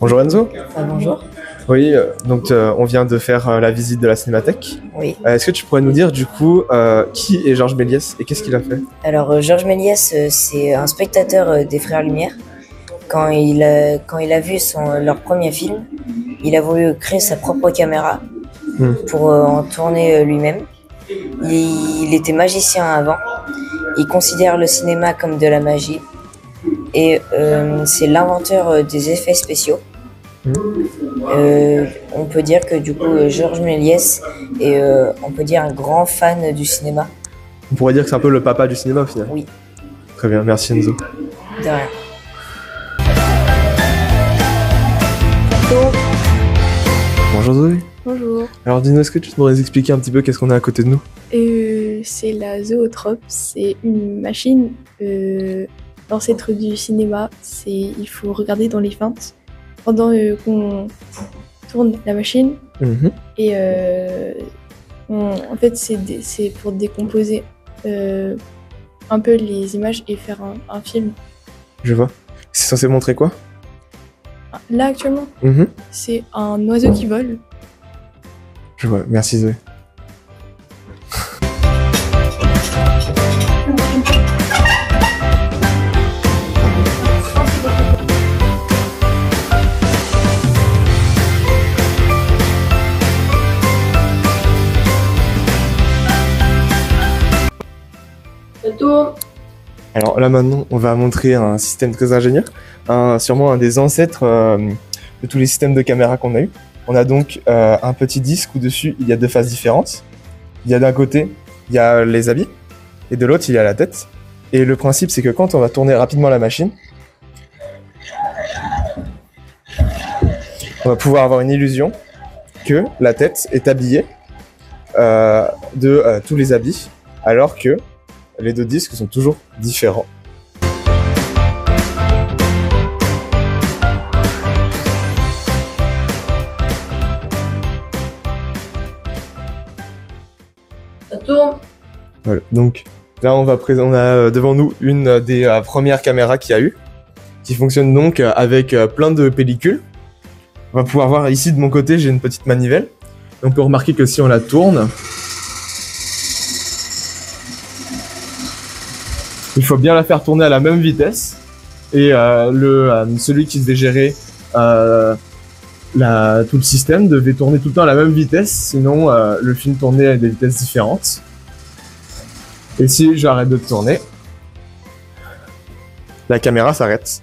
Bonjour Enzo. Bonjour. Oui, donc on vient de faire la visite de la Cinémathèque. Oui. Est-ce que tu pourrais nous dire du coup qui est Georges Méliès et qu'est-ce qu'il a fait? Alors Georges Méliès, c'est un spectateur des Frères Lumière. Quand il a vu leur premier film, il a voulu créer sa propre caméra pour en tourner lui-même. Il était magicien avant. Il considère le cinéma comme de la magie. Et c'est l'inventeur des effets spéciaux. On peut dire que du coup Georges Méliès est on peut dire un grand fan du cinéma. On pourrait dire que c'est un peu le papa du cinéma au final. Oui. Très bien, merci Enzo. De rien. Bonjour Zoé. Bonjour. Alors dis-nous, est-ce que tu pourrais nous expliquer un petit peu qu'est-ce qu'on a à côté de nous? C'est la zootrope, c'est une machine, l'ancêtre du cinéma. Il faut regarder dans les feintes pendant qu'on tourne la machine. Et en fait, c'est pour décomposer un peu les images et faire un film. Je vois. C'est censé montrer quoi? Là, actuellement, c'est un oiseau qui vole. Je vois, merci Zoé. Alors là maintenant, on va montrer un système très ingénieur, sûrement un des ancêtres de tous les systèmes de caméra qu'on a eu. On a donc un petit disque où dessus il y a deux faces différentes. Il y a d'un côté, il y a les habits, et de l'autre il y a la tête. Et le principe c'est que quand on va tourner rapidement la machine, on va pouvoir avoir une illusion que la tête est habillée de tous les habits, alors que les deux disques sont toujours différents. Ça tourne. Voilà, donc là on a devant nous une des premières caméras qu'il y a eu, qui fonctionne donc avec plein de pellicules. On va pouvoir voir ici de mon côté, j'ai une petite manivelle. Et on peut remarquer que si on la tourne, il faut bien la faire tourner à la même vitesse. Et celui qui devait gérer tout le système devait tourner tout le temps à la même vitesse, sinon le film tournait à des vitesses différentes. Et si j'arrête de tourner, la caméra s'arrête.